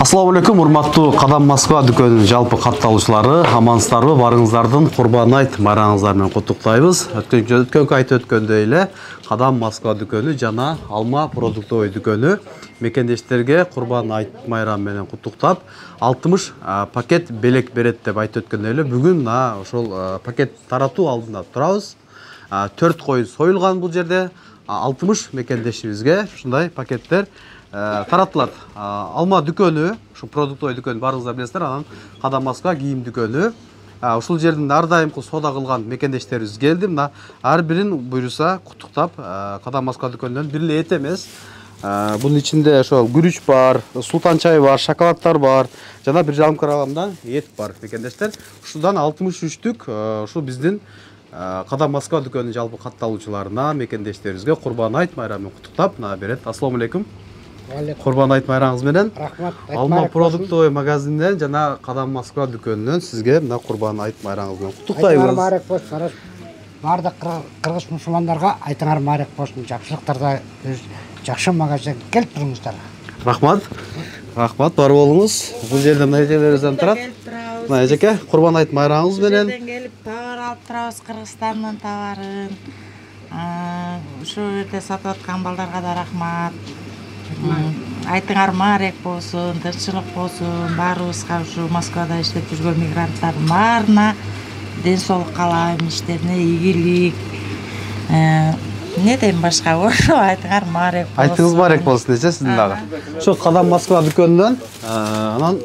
Assalamu алейкум, урматтуу Кадам Москва дүкөнүнүн жалпы катталуучулары, амансыздарбы? Барыңыздардын Курбан айт майрамыңыздар менен куттуктайбыз. Өткөнкү айт өткөндөй эле Кадам Москва дүкөнү жана Алма продуктовый дүкөнү мекендештерге Курбан айт майрамы менен куттуктап, 60 пакет белек берет деп айтып өткөндөй эле бүгүн ошол пакет таратуу алдында турабыз. 4 коюн союлган бул жерде 60 мекендешибизге ушундай пакеттер таратылат. Алма дүкөнү, ушу продуктовый дүкөнү барыңыздар билесиздер, анан Кадам Москва кийим дүкөнү. Ушул жердин ар дайымкы соода кылган мекендештерибиз келди. Мына ар бирин буйруса куттуктап, Кадам Москва дүкөнүнөн бир эле эт эмес. Бунун ичинде ошол күрүч бар, султан чай бар, шоколадтар бар, жана 1,5 килограммдан эт бар мекендештер. Ушудан 63түк ушу биздин Кадам Москва дүкөнүнүн жалпы катталуучуларына, мекендештерибизге Курбан айт майрамы менен куттуктап берет. Ассаламу алейкум. Курбан айт майрамыңыз менен. Рахмат. Алма продуктовый магазинден жана Кадам Москва дүкөнүнөн сизге мына Курбан айт майрамыңыз менен куттуктайбыз. Айтыңар марек болсун. Бардык кыргыз мусулмандарга айтыңар марек болсун. Жакшылыктарда жакшы магазинге келип туруңуздар. Рахмат. Рахмат, бар болуңуз. Бул жерде мына эжелерибизден турат. Мына эжеке, Курбан айт майрамыңыз менен. Жерден келип товар алып турабыз, Кыргызстандын товарын. Ушу жерде сатып аткан балдарга да рахмат. Айтыңар марек болсун, тынччылык болсун, баарыбызга ушу Москвада иштеп жүргөн мигранттардын баарына ден соолук каалайм, иштерине ийгилик. Не дейм башка? Ошо айтыңар марек болсун. Айтыңыз марек болсун десе сиздин дагы. Ошо Кадам Москва дүкөнүнөн, анан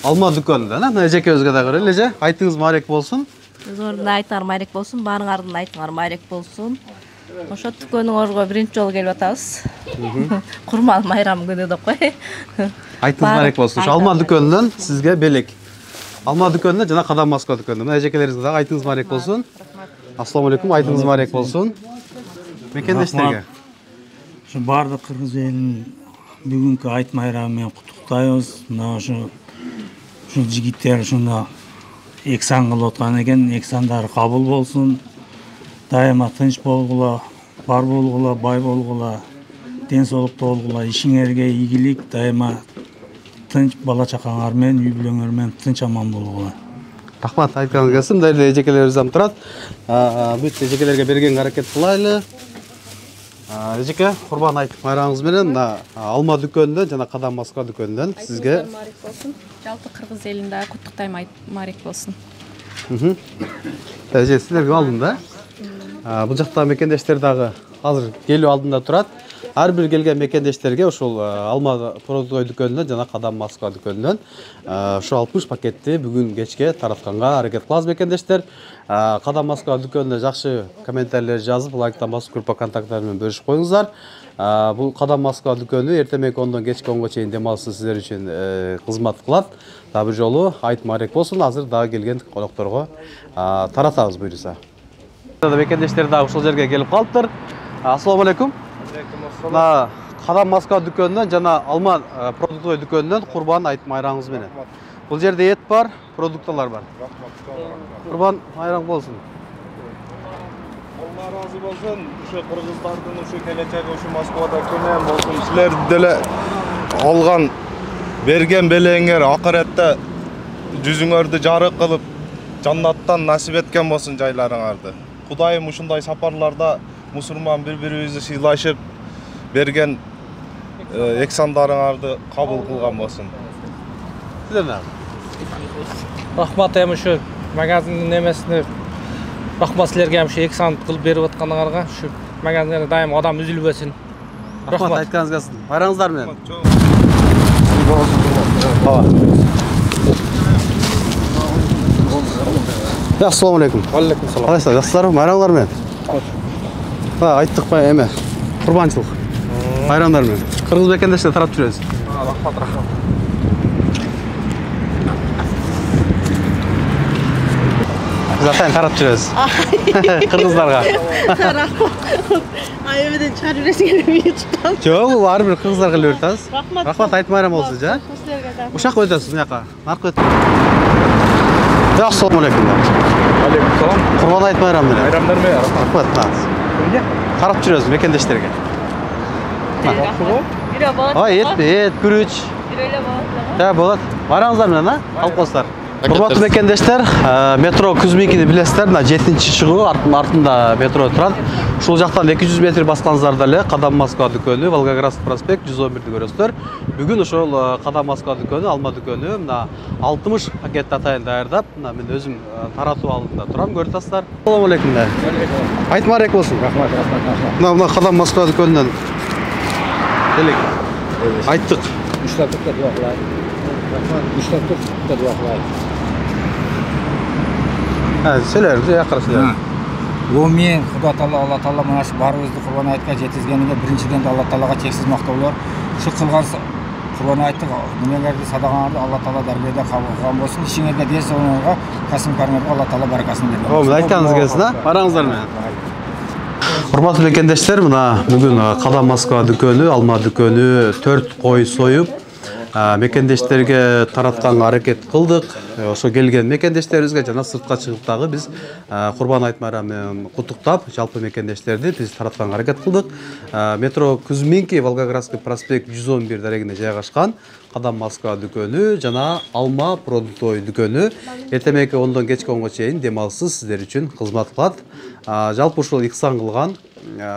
Алма дүкөнүнөн, мына эжекебизге да көрөлү, эже. Айтыңыз марек болсун. Өзүңөрдүн айтыңар марек болсун, баарыңардын айтыңар марек болсун. Ошо дүкөнүңөргө биринчи жолу келип атабыз. Курман майрам күнү деп кой. Айтыңыз марек болсун. Алма дүкөнүнөн сизге белек. Алма дүкөнүнөн жана Кадам Москва дүкөнүнөн. Мына эжекелерибизге дагы айтыңыз марек болсун. Ассаламу алейкум, айтыңыз марек болсун. Мекендештерге. Ошо бардык кыргыз элин бүгүнкү айт майрамы менен куттуктайбыз. Мына ошо жигиттер ушуну эксан кылып аткан экен, эксандары кабыл болсун. Дайыма тынч болгула, бар болгула, бай болгула, ден соолуктуу болгула, ишиңерге ийгилик, дайыма тынч бала чакаңар менен, үй бүлөңөр менен тынч аман болгула. Рахмат, айтканыңыз келсин. Мына жерде эжекелерибизден турат. Бүт эжекелерге бергенге аракет кылайлы. Эжеке, Курбан айт майрамыңыз менен Алма дүкөнүнөн жана Кадам Москва дүкөнүнөн сизге марек болсун. Жалпы кыргыз элин дагы куттуктайм, марек болсун. Эже, силерге алдым да. Бул жакта мекендештер дагы азыр келүү алдында турат. Ар бир келген мекендештерге ушул Алма продуктовый дүкөнүнөн жана Кадам Москва дүкөнүнөн ушу 60 пакетти бүгүн кечке таратканга аракет кылабыз мекендештер. Кадам Москва дүкөнүнө жакшы комментарийлер жазып, лайктан басып, группа контакттары менен бөлүшүп коюңуздар. Бул Кадам Москва дүкөнү эртең 10-дон кечки 10го чейин демалышсыз сиздер үчүн кызмат кылат. Дагы бир жолу айт марек болсун. Азыр дагы келген конокторго таратабыз буйруса. Мекендештер дагы ушул жерге келип калыптыр. Ассаламу алейкум. Мына Кадам Москва дүкөнүнөн жана Алма продуктовый дүкөнүнөн Курбан айт майрамыңыз менен. Бул жерде эт бар, продукталар бар. Курбан майрам болсун. Алла разы болсун. Ушу кыргыздардын ушу келечеги ушу Москвада көмөм болсун. Силер деле алган берген белеңер акыретте жүзүңөрдү жарык кылып, жаннаттан насип эткен болсун жайларыңарды. Кудайым ушундай сапарларда мусулман бири-бирибизди сыйлашып берген эксандарыңарды кабыл кылган болсун. Сиздерне рахмат эми ушу магазиндин немесине рахмат силерге ушу эксан кылып берип атканыңарга. Ушу магазинге дайым адам үзүлбөсүн. рахмат, айтканыңыз келсин. Байраңыздар менен. Ассаламу алейкум. Алейкум салам. Калайсыздар, жакшысыздарбы? Майрамыңар менен. Айттык эме курбанчылык. Майрамдар менен. Кыргыз мекендештерге тарап жүрөбүз. Рахмат. Затайын тарап жүрөбүз. Кыргыздарга. Рахмат. Айыбыдан чыгарып бересиңер деп туттам. Жок, ар бир кыргыздарга эле беребиз. Рахмат, айт майрам болсун, жа. Ушакка өтөсүз, муяка. Аркы өтөсүз. Ассаламу алейкум. Алейкум салам. Курбан айт майрам менен. Майрамдар менен. Рахмат. Тарап жүрөбүз мекендештерге. Ой, Ой, эт, күрүч, Болот. Бараңыздар менен, алып коңуздар. Урматтуу мекендештер, метро Кузьминкини билесиздер, мына 7-чи чыгуу артында метро турат. Ушул жактан 200 метр басканыңыздарда эле Кадам Москва дүкөнү, Волгоградский проспект 111-ди көрөсүздөр. Бүгүн ошол Кадам Москва дүкөнү, Алма дүкөнү мына 60 пакет атайын даярдап, мына мен өзүм таратуу алдында турам, көрүп атасыздар. Assalamu алейкум. Айтмарек болсун. Рахмат. Мына Кадам Москва дүкөнүнөн келек. Айттык. Үштөп туруп дуа кылайын. Үштөп туруп дуа кылайын. Сөйлөңүз, жакыр сөйлөңүз. Мен Кудай Таала, Алла Таала мына ушу баарыбызды Курбан айтка жеткизгениге биринчиден Алла Таалага чексиз мактоолор. Ушу кылган Курбан айтты немелерди садагаңарды Алла Таала дарбеде кабыл кылган болсун. Ишиңерге денсаулыгыңарга, касым-карыңарга Алла Таала баракасын берсин. Мына айтканыңыз келсин, бараңыздар менен. Урматтуу мекендештер, мына бүгүн Кадам Москва дүкөнү, Алма дүкөнү 4 кой союп, мекендештерге таратканга аракет кылдык. Ошо келген мекендештерибизге жана сыртка чыгып дагы биз Курбан айт майрамы куттуктап, жалпы мекендештерди биз таратканга аракет кылдык. Метро Кузьминки, Волгоградский проспект 111 дарегинде жайгашкан Кадам Москва дүкөнү жана Алма продуктой дүкөнү эртемеки 10дон кечки 10го чейин дем алышсыз сиздер үчүн кызмат кылат. Жалпы ушул ихсан кылган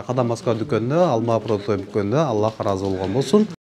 Кадам Москва дүкөнүнө, Алма продуктой дүкөнүнө Аллах ыраазы болгон болсун.